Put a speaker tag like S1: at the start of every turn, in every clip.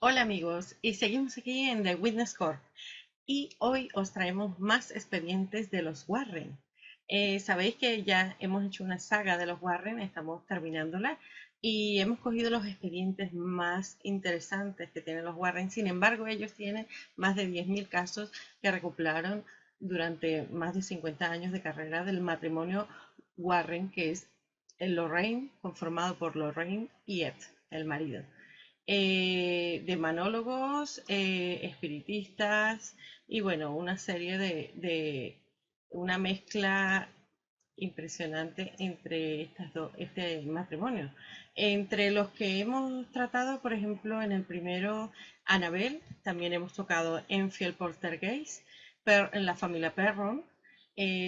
S1: Hola amigos, y seguimos aquí en The Witness Corp y hoy os traemos más expedientes de los Warren. Sabéis que ya hemos hecho una saga de los Warren, estamos terminándola y hemos cogido los expedientes más interesantes que tienen los Warren. Sin embargo, ellos tienen más de 10.000 casos que recopilaron durante más de 50 años de carrera del matrimonio Warren, que es el Lorraine, conformado por Lorraine y Ed, el marido. Demonólogos, espiritistas y bueno, una serie una mezcla impresionante entre este matrimonio. Entre los que hemos tratado, por ejemplo, en el primero, Annabelle, también hemos tocado Enfield Poltergeist, en la familia Perron,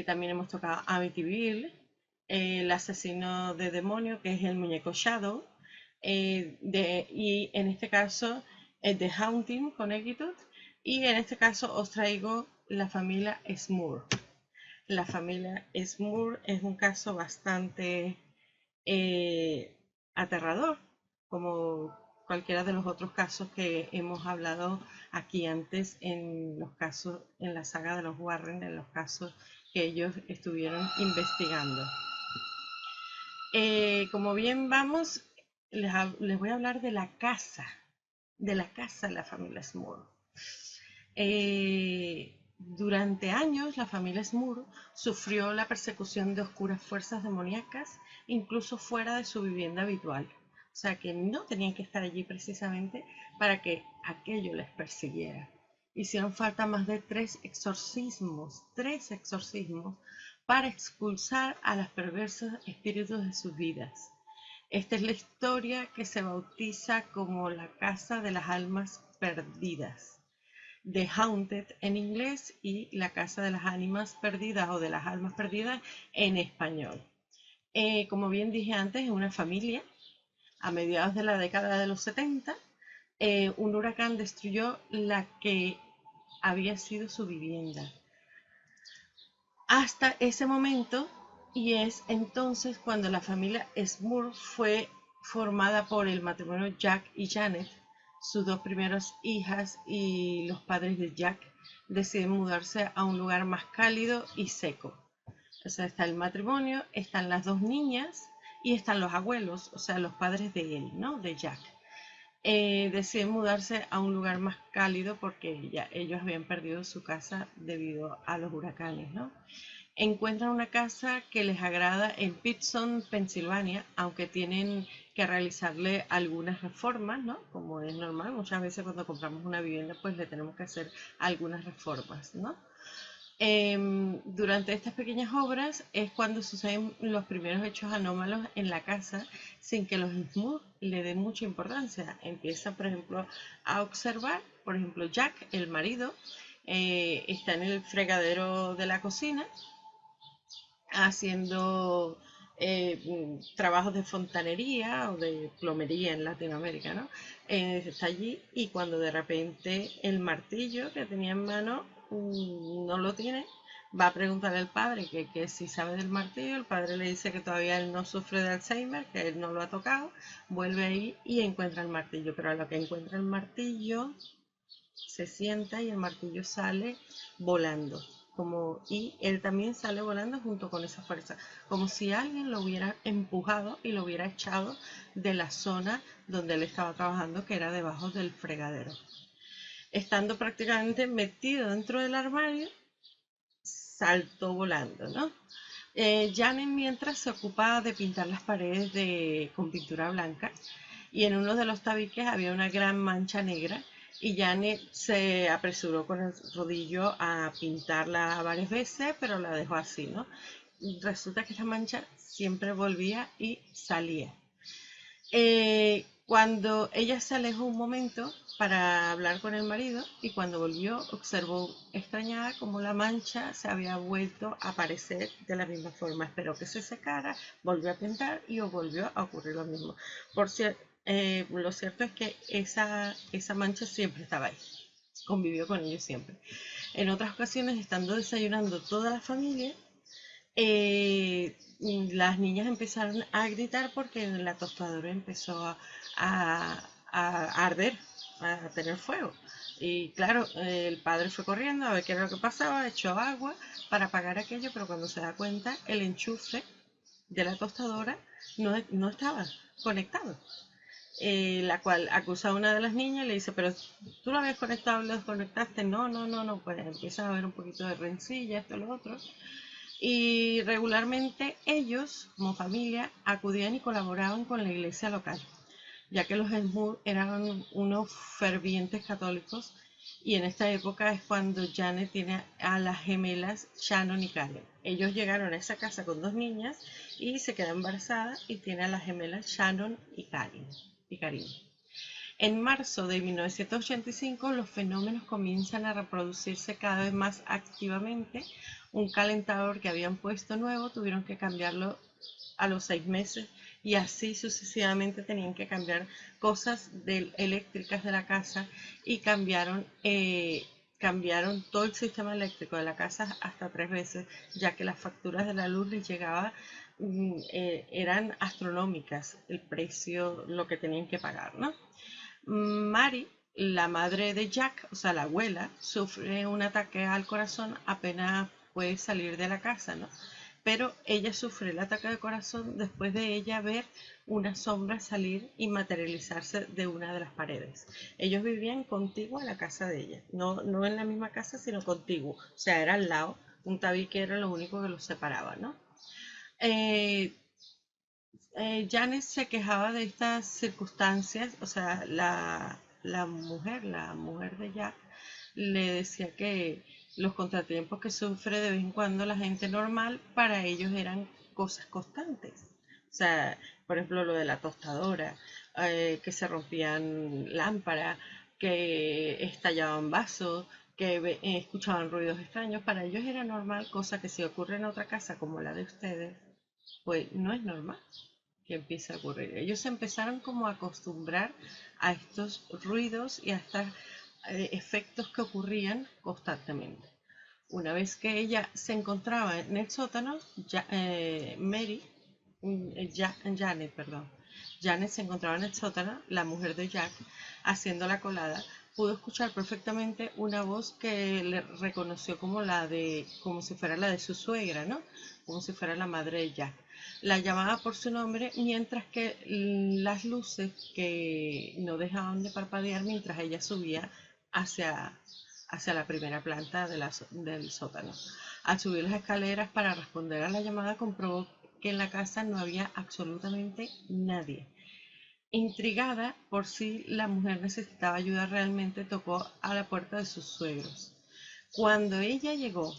S1: también hemos tocado Amityville, el asesino de demonio, que es el muñeco Shadow, y en este caso The Haunting, Connecticut, y en este caso os traigo la familia Smurf. La familia Smurf es un caso bastante eh, aterrador, como cualquiera de los otros casos que hemos hablado aquí antes en los casos, en la saga de los Warren, en los casos que ellos estuvieron investigando. Como bien vamos, les voy a hablar de la casa de la familia Smurf. Durante años, la familia Smurf sufrió la persecución de oscuras fuerzas demoníacas, incluso fuera de su vivienda habitual. O sea que no tenían que estar allí precisamente para que aquello les persiguiera. Hicieron falta más de tres exorcismos para expulsar a los perversos espíritus de sus vidas. Esta es la historia que se bautiza como la Casa de las Almas Perdidas. The Haunted en inglés y La Casa de las Ánimas Perdidas o de las Almas Perdidas en español. Como bien dije antes, es una familia. A mediados de la década de los 70, un huracán destruyó la que había sido su vivienda. Hasta ese momento, y es entonces cuando la familia Smurf fue formada por el matrimonio Jack y Janet. Sus dos primeras hijas y los padres de Jack deciden mudarse a un lugar más cálido y seco. O sea, está el matrimonio, están las dos niñas y están los abuelos, o sea, los padres de él, ¿no? De Jack. Deciden mudarse a un lugar más cálido porque ya ellos habían perdido su casa debido a los huracanes, ¿no? Encuentran una casa que les agrada en Pittston, Pensilvania, aunque tienen que realizarle algunas reformas, ¿no? Como es normal, muchas veces cuando compramos una vivienda pues le tenemos que hacer algunas reformas, ¿no? Durante estas pequeñas obras es cuando suceden los primeros hechos anómalos en la casa sin que los Smurf le den mucha importancia. Empieza, por ejemplo, a observar, por ejemplo, Jack, el marido, está en el fregadero de la cocina haciendo trabajos de fontanería o de plomería en Latinoamérica, ¿no? Está allí y cuando de repente el martillo que tenía en mano no lo tiene, va a preguntarle al padre que si sabe del martillo, el padre le dice que todavía él no sufre de Alzheimer, que él no lo ha tocado, vuelve ahí y encuentra el martillo, pero a lo que encuentra el martillo se sienta y el martillo sale volando. Y él también sale volando junto con esa fuerza, como si alguien lo hubiera empujado y lo hubiera echado de la zona donde él estaba trabajando, que era debajo del fregadero. Estando prácticamente metido dentro del armario, saltó volando, ¿no? Janet mientras se ocupaba de pintar las paredes con pintura blanca y en uno de los tabiques había una gran mancha negra y Janet se apresuró con el rodillo a pintarla varias veces, pero la dejó así, ¿no? Resulta que esa mancha siempre volvía y salía. Cuando ella se alejó un momento para hablar con el marido y cuando volvió observó extrañada como la mancha se había vuelto a aparecer de la misma forma. Esperó que se secara, volvió a pintar y volvió a ocurrir lo mismo. Lo cierto es que esa mancha siempre estaba ahí, convivió con ellos siempre. En otras ocasiones, estando desayunando toda la familia, las niñas empezaron a gritar porque la tostadora empezó a arder. a tener fuego. Y claro, el padre fue corriendo a ver qué era lo que pasaba, echó agua para apagar aquello, pero cuando se da cuenta, el enchufe de la tostadora no estaba conectado. La cual acusa a una de las niñas y le dice, pero tú lo habías conectado, lo desconectaste. No, no, no, no, pues empiezan a haber un poquito de rencilla, esto, lo otro. Y regularmente ellos, como familia, acudían y colaboraban con la iglesia local, ya que los Hensmoor eran unos fervientes católicos y en esta época es cuando Janet tiene a las gemelas Shannon y Karen. Ellos llegaron a esa casa con dos niñas y se queda embarazada y tiene a las gemelas Shannon y Karen. En marzo de 1985 los fenómenos comienzan a reproducirse cada vez más activamente. Un calentador que habían puesto nuevo tuvieron que cambiarlo a los 6 meses y así sucesivamente tenían que cambiar cosas eléctricas de la casa y cambiaron todo el sistema eléctrico de la casa hasta 3 veces, ya que las facturas de la luz les llegaba, eran astronómicas el precio, lo que tenían que pagar, ¿no? Mary, la madre de Jack, o sea, la abuela, sufre un ataque al corazón apenas puede salir de la casa, ¿no? Pero ella sufre el ataque de corazón después de ella ver una sombra salir y materializarse de una de las paredes. Ellos vivían contiguo a la casa de ella, no en la misma casa, sino contiguo, o sea, era al lado, un tabique era lo único que los separaba, ¿no? Eh, Janet se quejaba de estas circunstancias, o sea, la mujer de Jack, le decía que los contratiempos que sufre de vez en cuando la gente normal, para ellos eran cosas constantes. O sea, por ejemplo, lo de la tostadora, que se rompían lámparas, que estallaban vasos, que escuchaban ruidos extraños, para ellos era normal, cosa que si ocurre en otra casa como la de ustedes, pues no es normal que empiece a ocurrir. Ellos se empezaron como a acostumbrar a estos ruidos y a estos efectos que ocurrían constantemente. Una vez que ella se encontraba en el sótano, Janet, perdón, Janet se encontraba en el sótano, la mujer de Jack, haciendo la colada, pudo escuchar perfectamente una voz que le reconoció como si fuera la de su suegra, ¿no? Como si fuera la madre de Jack. La llamaba por su nombre, mientras que las luces que no dejaban de parpadear mientras ella subía hacia, hacia la primera planta del sótano. Al subir las escaleras para responder a la llamada, comprobó que en la casa no había absolutamente nadie. Intrigada por si la mujer necesitaba ayuda realmente, tocó a la puerta de sus suegros. Cuando ella llegó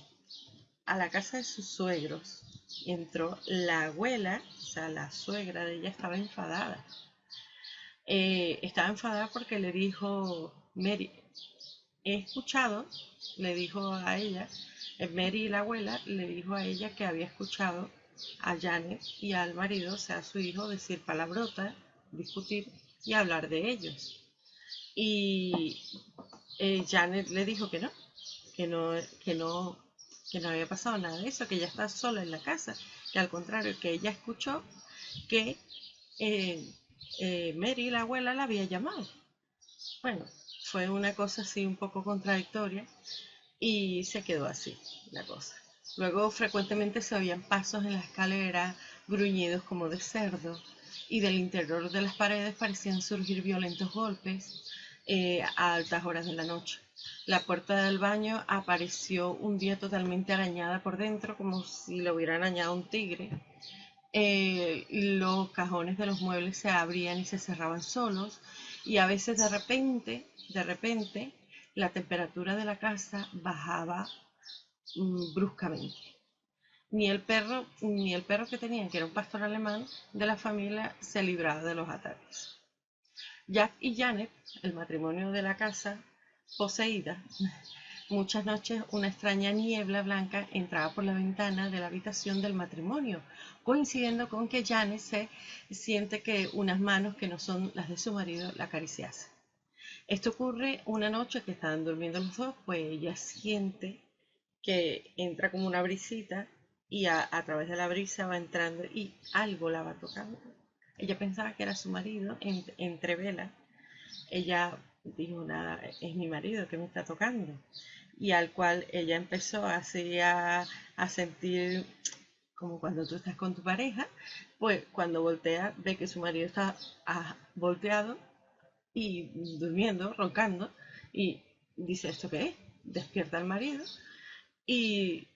S1: a la casa de sus suegros, entró la abuela, o sea, la suegra de ella estaba enfadada porque le dijo, Mary, he escuchado, le dijo a ella, Mary, la abuela, le dijo a ella que había escuchado a Janet y al marido, o sea, a su hijo, decir palabrotas, discutir y hablar de ellos. Y Janet le dijo que no, que no, que no había pasado nada de eso, que ella está sola en la casa, que al contrario, que ella escuchó que eh, Mary, la abuela, la había llamado. Bueno, fue una cosa así un poco contradictoria y se quedó así la cosa. Luego frecuentemente se oían pasos en la escalera, gruñidos como de cerdo, y del interior de las paredes parecían surgir violentos golpes a altas horas de la noche. La puerta del baño apareció un día totalmente arañada por dentro, como si lo hubieran arañado un tigre. Los cajones de los muebles se abrían y se cerraban solos, y a veces de repente, la temperatura de la casa bajaba bruscamente. Ni el perro que tenían, que era un pastor alemán de la familia, se libraba de los ataques. Jack y Janet, el matrimonio de la casa poseída, muchas noches una extraña niebla blanca entraba por la ventana de la habitación del matrimonio, coincidiendo con que Janet se siente que unas manos que no son las de su marido la acariciasen. Esto ocurre una noche que estaban durmiendo los dos, pues ella siente que entra como una brisita y a través de la brisa va entrando y algo la va tocando. Ella pensaba que era su marido, entre velas. Ella dijo, nada, es mi marido que me está tocando. Y al cual ella empezó así a sentir como cuando tú estás con tu pareja, pues cuando voltea ve que su marido está volteado y durmiendo, roncando, y dice, ¿esto qué es? Despierta al marido y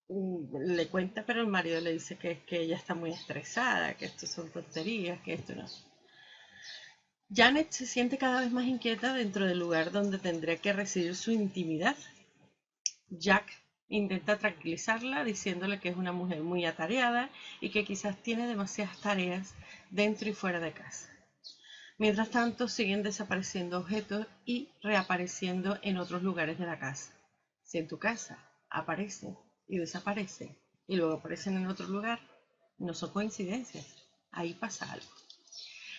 S1: le cuenta, pero el marido le dice que es que ella está muy estresada, que esto son tonterías, que esto no. Janet se siente cada vez más inquieta dentro del lugar donde tendría que recibir su intimidad. Jack intenta tranquilizarla diciéndole que es una mujer muy atareada y que quizás tiene demasiadas tareas dentro y fuera de casa. Mientras tanto, siguen desapareciendo objetos y reapareciendo en otros lugares de la casa. Si en tu casa aparecen y desaparecen y luego aparecen en otro lugar, no son coincidencias, ahí pasa algo.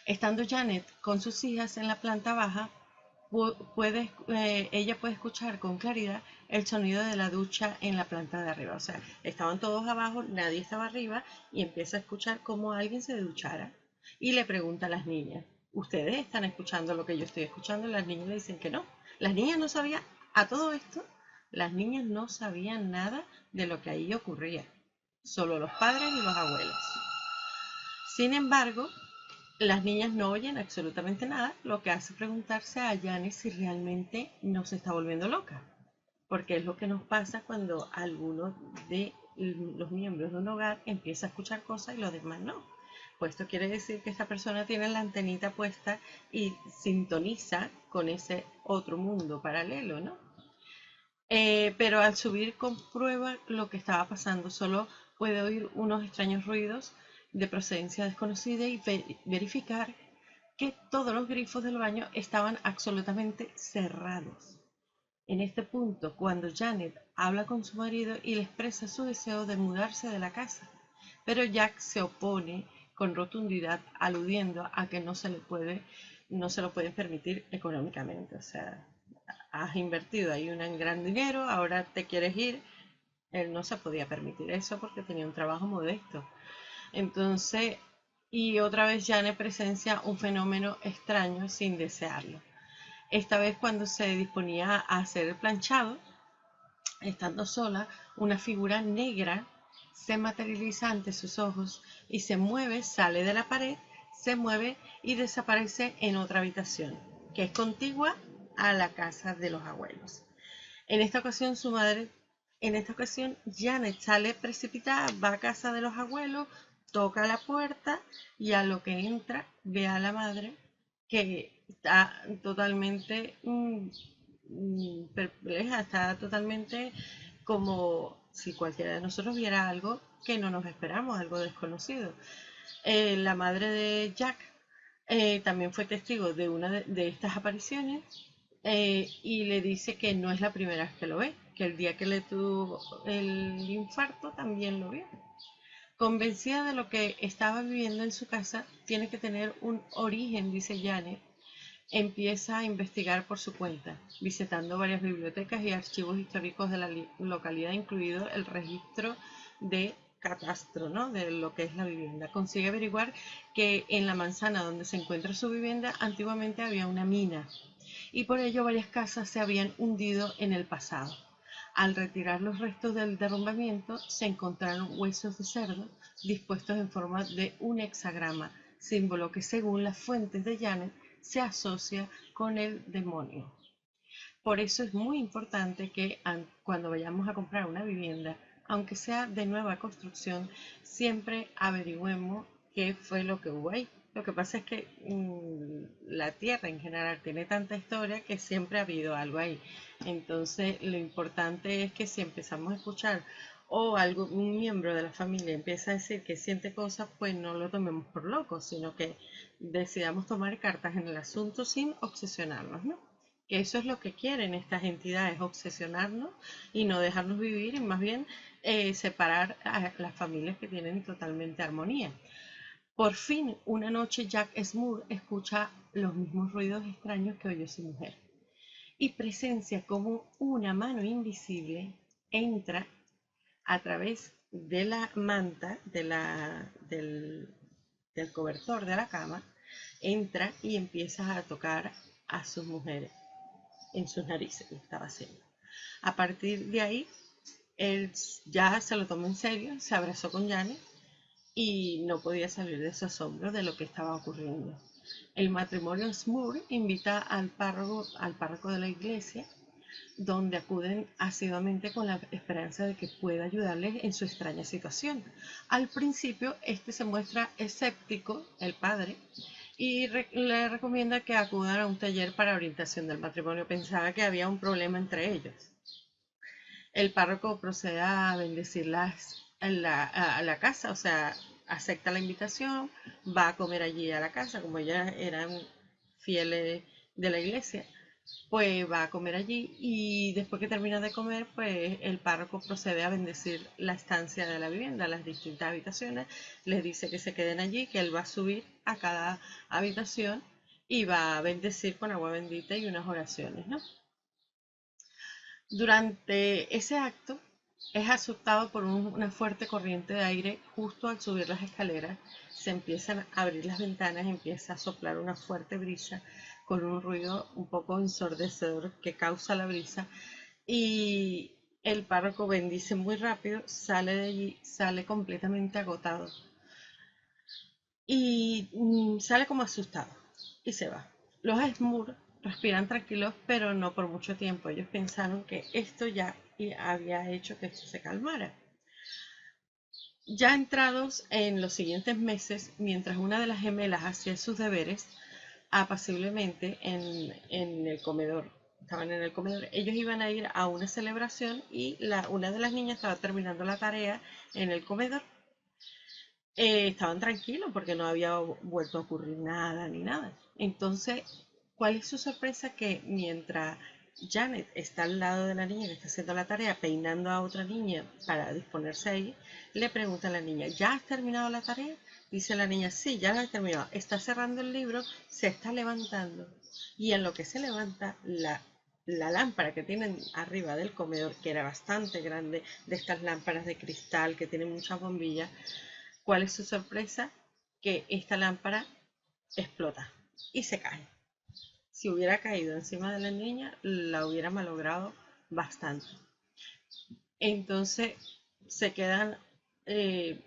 S1: Estando Janet con sus hijas en la planta baja, ella puede escuchar con claridad el sonido de la ducha en la planta de arriba. O sea, estaban todos abajo, nadie estaba arriba y empieza a escuchar cómo alguien se duchara. Y le pregunta a las niñas, ¿ustedes están escuchando lo que yo estoy escuchando? Y las niñas le dicen que no. Las niñas no sabían, a todo esto, las niñas no sabían nada de lo que ahí ocurría. Solo los padres y los abuelos. Sin embargo, las niñas no oyen absolutamente nada, lo que hace preguntarse a Janice si realmente no se está volviendo loca. Porque es lo que nos pasa cuando alguno de los miembros de un hogar empieza a escuchar cosas y los demás no. Pues esto quiere decir que esta persona tiene la antenita puesta y sintoniza con ese otro mundo paralelo, ¿no? Pero al subir comprueba lo que estaba pasando, solo puede oír unos extraños ruidos de procedencia desconocida y verificar que todos los grifos del baño estaban absolutamente cerrados. En este punto, cuando Janet habla con su marido y le expresa su deseo de mudarse de la casa, pero Jack se opone con rotundidad, aludiendo a que no se lo pueden permitir económicamente. O sea, has invertido ahí un gran dinero, ahora te quieres ir. Él no se podía permitir eso porque tenía un trabajo modesto. Entonces, y otra vez Janet presencia un fenómeno extraño sin desearlo. Esta vez cuando se disponía a hacer el planchado, estando sola, una figura negra se materializa ante sus ojos y se mueve, sale de la pared, se mueve y desaparece en otra habitación, que es contigua a la casa de los abuelos. En esta ocasión su madre, en esta ocasión Janet sale precipitada, va a casa de los abuelos, toca la puerta y a lo que entra ve a la madre que está totalmente perpleja, está totalmente como si cualquiera de nosotros viera algo que no nos esperamos, algo desconocido. La madre de Jack también fue testigo de una de estas apariciones y le dice que no es la primera vez que lo ve, que el día que le tuvo el infarto también lo vio. Convencida de lo que estaba viviendo en su casa, tiene que tener un origen, dice Janet. Empieza a investigar por su cuenta, visitando varias bibliotecas y archivos históricos de la localidad, incluido el registro de catastro, ¿no? De lo que es la vivienda. Consigue averiguar que en la manzana donde se encuentra su vivienda antiguamente había una mina y por ello varias casas se habían hundido en el pasado. Al retirar los restos del derrumbamiento se encontraron huesos de cerdo dispuestos en forma de un hexagrama, símbolo que según las fuentes de Janet se asocia con el demonio. Por eso es muy importante que cuando vayamos a comprar una vivienda, aunque sea de nueva construcción, siempre averigüemos qué fue lo que hubo ahí. Lo que pasa es que la tierra en general tiene tanta historia que siempre ha habido algo ahí. Entonces, lo importante es que si empezamos a escuchar o un miembro de la familia empieza a decir que siente cosas, pues no lo tomemos por loco, sino que decidamos tomar cartas en el asunto sin obsesionarnos, ¿no? Que eso es lo que quieren estas entidades, obsesionarnos y no dejarnos vivir y más bien separar a las familias que tienen totalmente armonía. Por fin, una noche Jack Smoore escucha los mismos ruidos extraños que oyó su mujer y presencia como una mano invisible entra a través de la manta del cobertor de la cama, entra y empieza a tocar a sus mujeres en sus narices, lo estaba haciendo. A partir de ahí, él ya se lo tomó en serio, se abrazó con Janet y no podía salir de su asombro de lo que estaba ocurriendo. El matrimonio Smurr invita al párroco de la iglesia, donde acuden asiduamente con la esperanza de que pueda ayudarles en su extraña situación. Al principio, este se muestra escéptico, el padre, y le recomienda que acudan a un taller para orientación del matrimonio. Pensaba que había un problema entre ellos. El párroco procede a bendecirlas a la casa, o sea, acepta la invitación, va a comer allí a la casa, como ellas eran fieles de la iglesia, pues va a comer allí y después que termina de comer, pues el párroco procede a bendecir la estancia de la vivienda, las distintas habitaciones, les dice que se queden allí, que él va a subir a cada habitación y va a bendecir con agua bendita y unas oraciones, ¿no? Durante ese acto es azotado por una fuerte corriente de aire justo al subir las escaleras. Se empiezan a abrir las ventanas, empieza a soplar una fuerte brisa con un ruido un poco ensordecedor que causa la brisa y el párroco bendice muy rápido, sale de allí, sale completamente agotado y sale como asustado y se va. Los Smurf respiran tranquilos, pero no por mucho tiempo. Ellos pensaron que esto ya había hecho que esto se calmara. Ya entrados en los siguientes meses, mientras una de las gemelas hacía sus deberes, apaciblemente en el comedor, estaban en el comedor, ellos iban a ir a una celebración y una de las niñas estaba terminando la tarea en el comedor. Estaban tranquilos porque no había vuelto a ocurrir nada ni nada. Entonces, ¿cuál es su sorpresa? Que mientras Janet está al lado de la niña que está haciendo la tarea, peinando a otra niña para disponerse ahí, le pregunta a la niña, ¿ya has terminado la tarea? Dice la niña, sí, ya la he terminado. Está cerrando el libro, se está levantando. Y en lo que se levanta, la lámpara que tienen arriba del comedor, que era bastante grande, de estas lámparas de cristal que tienen muchas bombillas, ¿cuál es su sorpresa? Que esta lámpara explota y se cae. Si hubiera caído encima de la niña, la hubiera malogrado bastante. Entonces se quedan eh,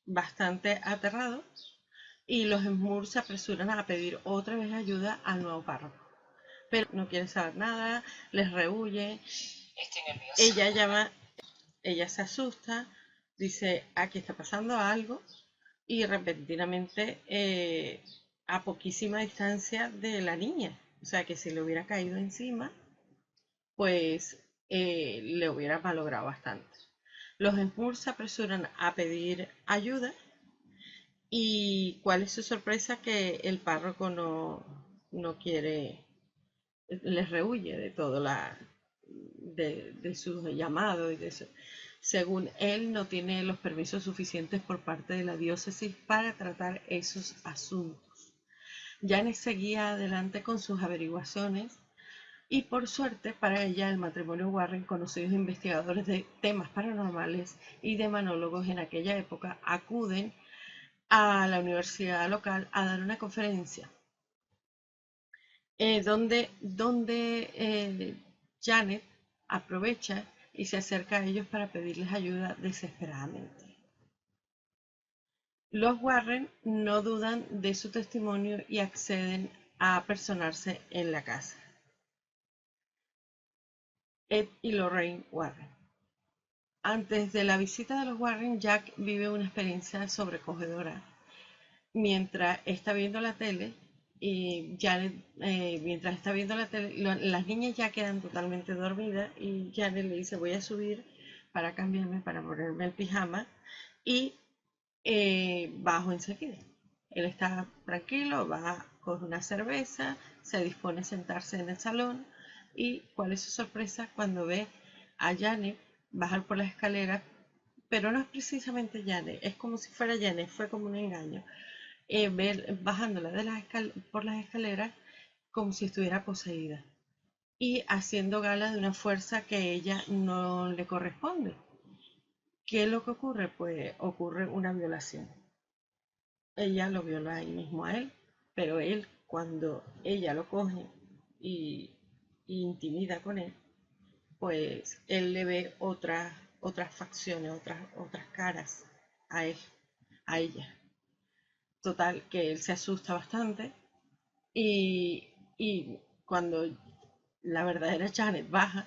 S1: bastante aterrados y los Smurfs se apresuran a pedir otra vez ayuda al nuevo párroco. Pero no quiere saber nada, les rehuye. Estoy nerviosa. Ella llama, ella se asusta, dice, aquí está pasando algo, y repentinamente a poquísima distancia de la niña. O sea que si le hubiera caído encima, pues le hubiera malogrado bastante. Los Smurfs se apresuran a pedir ayuda y cuál es su sorpresa que el párroco no quiere, les rehuye de todo de su llamado y de eso. Según él, no tiene los permisos suficientes por parte de la diócesis para tratar esos asuntos. Janet seguía adelante con sus averiguaciones y por suerte para ella el matrimonio Warren, conocidos investigadores de temas paranormales y demonólogos en aquella época, acuden a la universidad local a dar una conferencia donde Janet aprovecha y se acerca a ellos para pedirles ayuda desesperadamente. Los Warren no dudan de su testimonio y acceden a personarse en la casa. Ed y Lorraine Warren. Antes de la visita de los Warren, Jack vive una experiencia sobrecogedora. Mientras está viendo la tele, y Janet, mientras está viendo la tele, las niñas ya quedan totalmente dormidas y Janet le dice, voy a subir para cambiarme, para ponerme el pijama y bajo enseguida. Él está tranquilo, va con una cerveza, se dispone a sentarse en el salón y cuál es su sorpresa cuando ve a Janet bajar por las escaleras, pero no es precisamente Janet, es como si fuera Janet, fue como un engaño. Ver bajándola por las escaleras como si estuviera poseída y haciendo gala de una fuerza que ella no le corresponde. ¿Qué es lo que ocurre? Pues ocurre una violación. Ella lo viola ahí mismo a él, pero él cuando ella lo coge y intimida con él, pues él le ve otras facciones, otras caras a él, a ella. Total, que él se asusta bastante y cuando la verdadera Janet baja,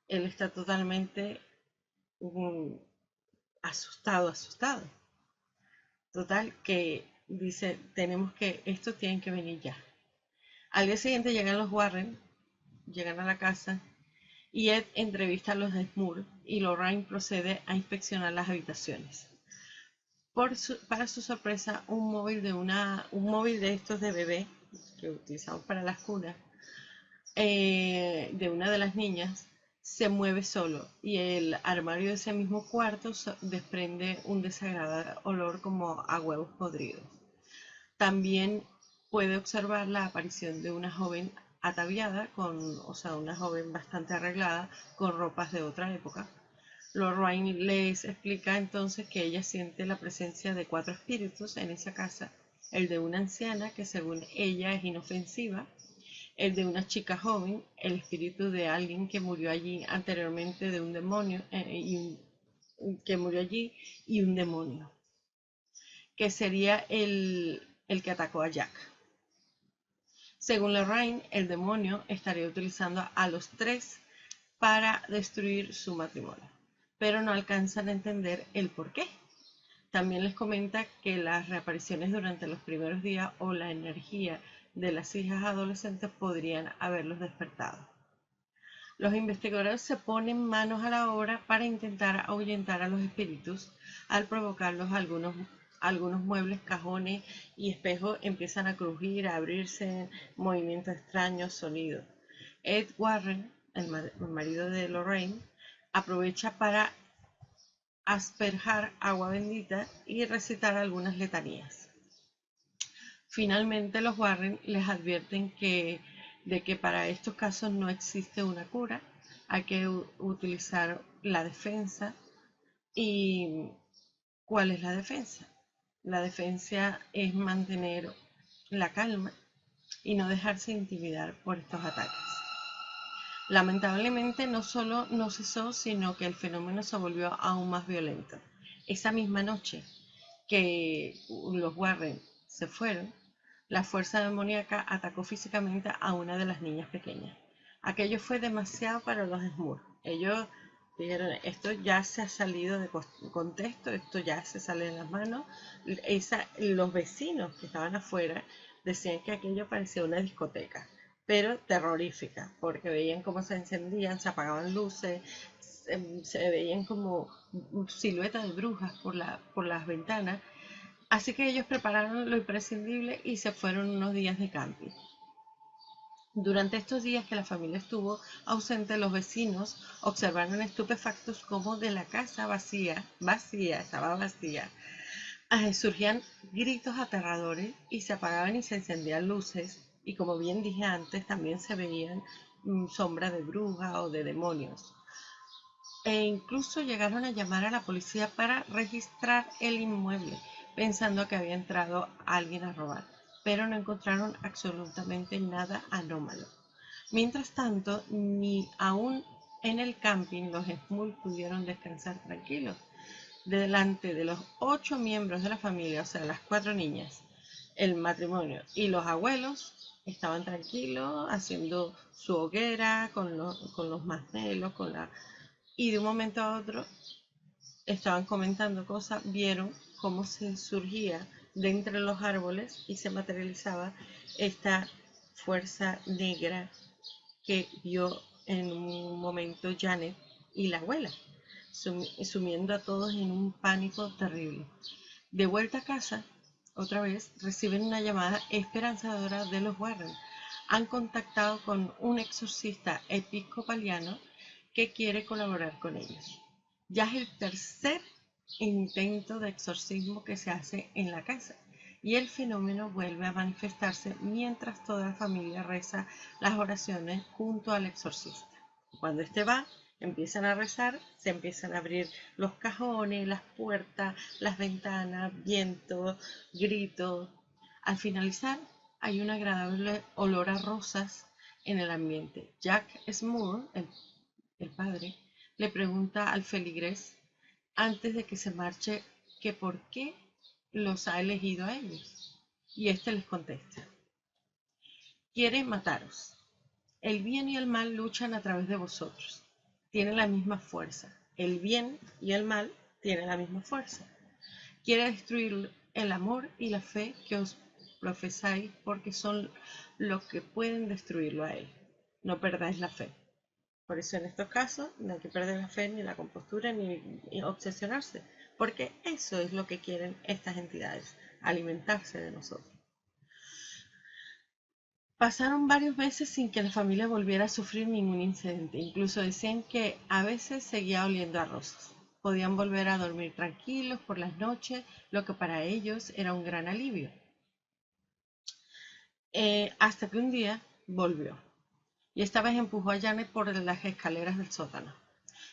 S1: él está totalmente mm, asustado. Total, que dice, estos tienen que venir ya. Al día siguiente llegan los Warren, llegan a la casa y Ed entrevista a los de Smurf y Lorraine procede a inspeccionar las habitaciones. Para su sorpresa, un móvil de estos de bebé que utilizamos para las cunas, de una de las niñas, se mueve solo y el armario de ese mismo cuarto desprende un desagradable olor como a huevos podridos. También puede observar la aparición de una joven ataviada, o sea, una joven bastante arreglada con ropas de otra época. Lorraine les explica entonces que ella siente la presencia de 4 espíritus en esa casa: el de una anciana que según ella es inofensiva, el de una chica joven, el espíritu de alguien que murió allí anteriormente de un demonio, que murió allí, y un demonio, que sería el que atacó a Jack. Según Lorraine, el demonio estaría utilizando a los 3 para destruir su matrimonio, pero no alcanzan a entender el por qué. También les comenta que las reapariciones durante los primeros días o la energía de las hijas adolescentes podrían haberlos despertado. Los investigadores se ponen manos a la obra para intentar ahuyentar a los espíritus. Al provocarlos, algunos muebles, cajones y espejos empiezan a crujir, a abrirse, movimientos extraños, sonidos. Ed Warren, el marido de Lorraine, aprovecha para asperjar agua bendita y recitar algunas letanías. Finalmente, los Warren les advierten de que para estos casos no existe una cura, hay que utilizar la defensa. ¿Y cuál es la defensa? La defensa es mantener la calma y no dejarse intimidar por estos ataques. Lamentablemente no solo no cesó, sino que el fenómeno se volvió aún más violento. Esa misma noche que los Warren se fueron, la fuerza demoníaca atacó físicamente a una de las niñas pequeñas. Aquello fue demasiado para los Smurfs. Ellos dijeron, esto ya se ha salido de contexto, esto ya se sale de las manos. Los vecinos que estaban afuera decían que aquello parecía una discoteca, pero terrorífica, porque veían cómo se encendían, se apagaban luces, se veían como siluetas de brujas por las ventanas. Así que ellos prepararon lo imprescindible y se fueron unos días de camping. Durante estos días que la familia estuvo ausente, los vecinos observaron estupefactos como de la casa estaba vacía, surgían gritos aterradores y se apagaban y se encendían luces, y como bien dije antes, también se veían sombras de brujas o de demonios. E incluso llegaron a llamar a la policía para registrar el inmueble, pensando que había entrado alguien a robar, pero no encontraron absolutamente nada anómalo. Mientras tanto, ni aún en el camping los Smurfs pudieron descansar tranquilos. Delante de los 8 miembros de la familia, o sea, las 4 niñas, el matrimonio y los abuelos, estaban tranquilos haciendo su hoguera con los martelos, y de un momento a otro estaban comentando cosas, vieron cómo se surgía de entre los árboles y se materializaba esta fuerza negra que vio en un momento Janet y la abuela, sumiendo a todos en un pánico terrible. De vuelta a casa, otra vez, reciben una llamada esperanzadora de los Warren. Han contactado con un exorcista episcopaliano que quiere colaborar con ellos. Ya es el tercer intento de exorcismo que se hace en la casa y el fenómeno vuelve a manifestarse mientras toda la familia reza las oraciones junto al exorcista. Cuando este va, empiezan a rezar, se empiezan a abrir los cajones, las puertas, las ventanas, vientos, gritos. Al finalizar, hay un agradable olor a rosas en el ambiente. Jack Smoore, el padre, le pregunta al feligrés antes de que se marche que por qué los ha elegido a ellos. Y éste les contesta: quiere mataros. El bien y el mal luchan a través de vosotros. Tienen la misma fuerza. El bien y el mal tienen la misma fuerza. Quiere destruir el amor y la fe que os profesáis porque son los que pueden destruirlo a él. No perdáis la fe. Por eso en estos casos no hay que perder la fe ni la compostura ni obsesionarse, porque eso es lo que quieren estas entidades, alimentarse de nosotros. Pasaron varios meses sin que la familia volviera a sufrir ningún incidente. Incluso decían que a veces seguía oliendo a rosas. Podían volver a dormir tranquilos por las noches, lo que para ellos era un gran alivio. Hasta que un día volvió. Y esta vez empujó a Janet por las escaleras del sótano.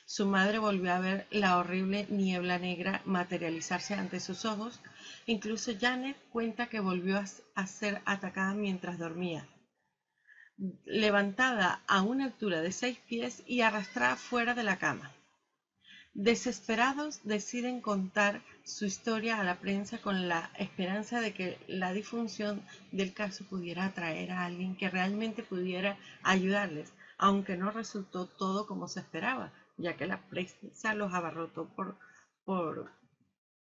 S1: Su madre volvió a ver la horrible niebla negra materializarse ante sus ojos. Incluso Janet cuenta que volvió a ser atacada mientras dormía, levantada a una altura de 6 pies y arrastrada fuera de la cama. Desesperados, deciden contar su historia a la prensa con la esperanza de que la difusión del caso pudiera atraer a alguien que realmente pudiera ayudarles, aunque no resultó todo como se esperaba, ya que la prensa los abarrotó por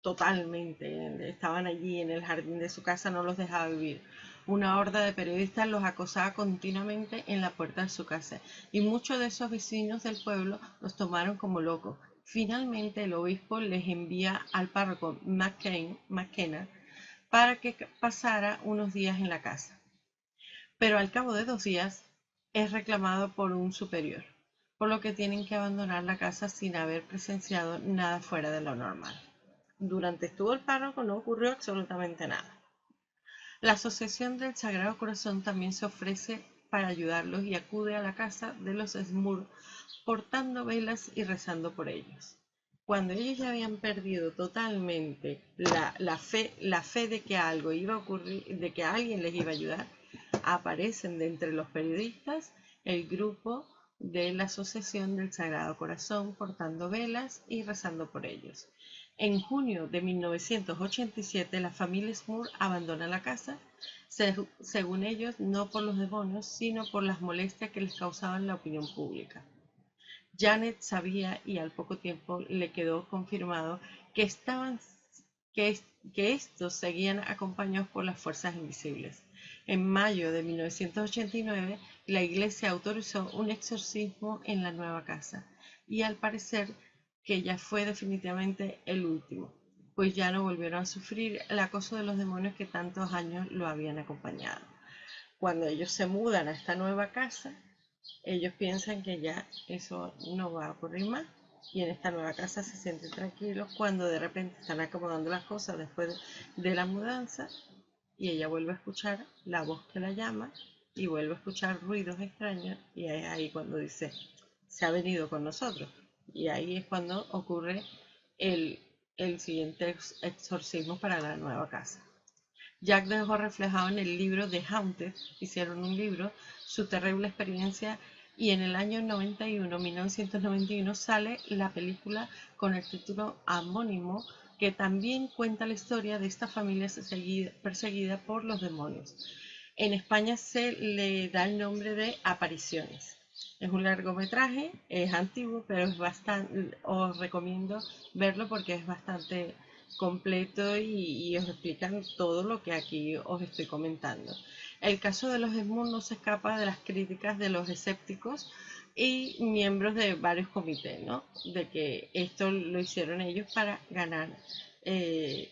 S1: totalmente. Estaban allí en el jardín de su casa, no los dejaba vivir. Una horda de periodistas los acosaba continuamente en la puerta de su casa y muchos de esos vecinos del pueblo los tomaron como locos. Finalmente el obispo les envía al párroco McKenna para que pasara unos días en la casa. Pero al cabo de 2 días es reclamado por un superior, por lo que tienen que abandonar la casa sin haber presenciado nada fuera de lo normal. Durante estuvo el párroco no ocurrió absolutamente nada. La Asociación del Sagrado Corazón también se ofrece para ayudarlos y acude a la casa de los Smoore portando velas y rezando por ellos. Cuando ellos ya habían perdido totalmente la fe de que algo iba a ocurrir, de que alguien les iba a ayudar, aparecen de entre los periodistas el grupo de la Asociación del Sagrado Corazón portando velas y rezando por ellos. En junio de 1987 la familia Smoore abandona la casa, según ellos no por los demonios, sino por las molestias que les causaban la opinión pública. Janet sabía y al poco tiempo le quedó confirmado que que estos seguían acompañados por las fuerzas invisibles. En mayo de 1989, la iglesia autorizó un exorcismo en la nueva casa y al parecer que ya fue definitivamente el último, pues ya no volvieron a sufrir el acoso de los demonios que tantos años lo habían acompañado. Cuando ellos se mudan a esta nueva casa, ellos piensan que ya eso no va a ocurrir más y en esta nueva casa se sienten tranquilos cuando de repente están acomodando las cosas después de la mudanza y ella vuelve a escuchar la voz que la llama y vuelve a escuchar ruidos extraños y es ahí cuando dice, se ha venido con nosotros. Y ahí es cuando ocurre el, el siguiente exorcismo para la nueva casa. Jack dejó reflejado en el libro The Haunted, hicieron un libro, su terrible experiencia y en el año 1991, sale la película con el título homónimo que también cuenta la historia de esta familia perseguida por los demonios. En España se le da el nombre de Apariciones. Es un largometraje, es antiguo, pero es bastante, os recomiendo verlo porque es bastante completo y os explican todo lo que aquí os estoy comentando. El caso de los Smoore no se escapa de las críticas de los escépticos y miembros de varios comités, ¿no? De que esto lo hicieron ellos para ganar eh,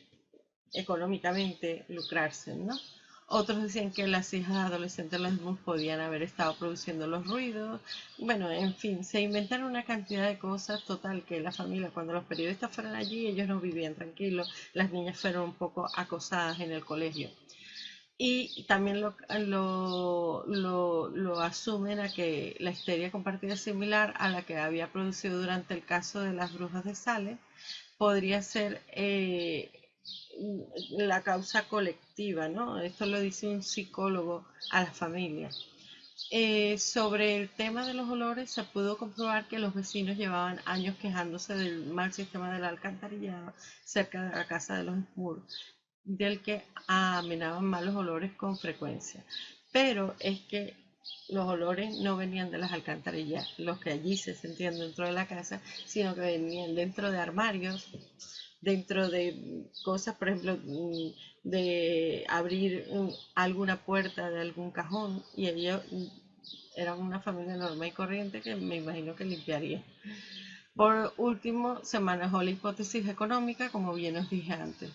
S1: económicamente, lucrarse, ¿no? Otros decían que las hijas adolescentes de los Smoore podían haber estado produciendo los ruidos. Bueno, en fin, se inventaron una cantidad de cosas. Total, que la familia, cuando los periodistas fueron allí, ellos no vivían tranquilos. Las niñas fueron un poco acosadas en el colegio. Y también lo asumen a que la histeria compartida es similar a la que había producido durante el caso de las brujas de Salem podría ser la causa colectiva, ¿no? Esto lo dice un psicólogo a la familia. Sobre el tema de los olores, se pudo comprobar que los vecinos llevaban años quejándose del mal sistema del alcantarillado cerca de la casa de los Moore, del que amenaban malos olores con frecuencia. Pero es que los olores no venían de las alcantarillas, los que allí se sentían dentro de la casa, sino que venían dentro de armarios, dentro de cosas, por ejemplo, de abrir alguna puerta de algún cajón, y ellos eran una familia normal y corriente que me imagino que limpiaría. Por último, se manejó la hipótesis económica, como bien os dije antes.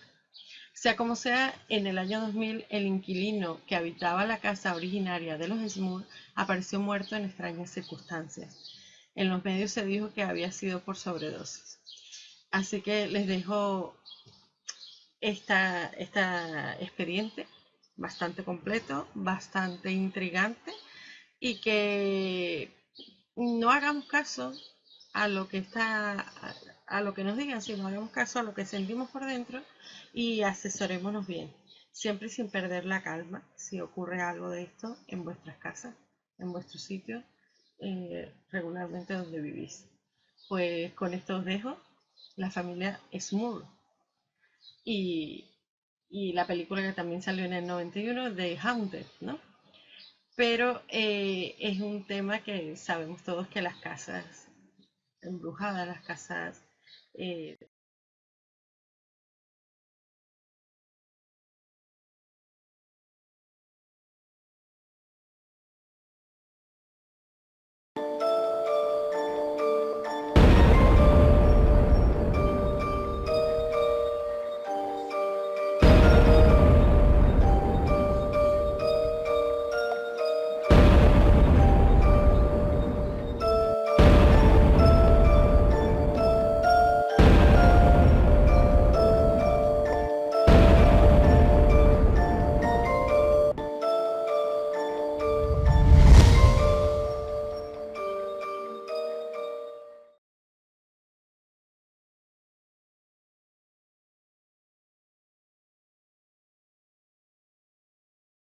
S1: Sea como sea, en el año 2000 el inquilino que habitaba la casa originaria de los Smurf apareció muerto en extrañas circunstancias. En los medios se dijo que había sido por sobredosis. Así que les dejo esta expediente bastante completo, bastante intrigante, y que no hagamos caso a lo que a lo que nos digan, sino hagamos caso a lo que sentimos por dentro y asesorémonos bien, siempre sin perder la calma si ocurre algo de esto en vuestras casas, en vuestros sitios, regularmente donde vivís. Pues con esto os dejo la familia Smurl y, y la película que también salió en el 91 de Haunted, ¿no? Pero es un tema que sabemos todos que las casas embrujadas, las casas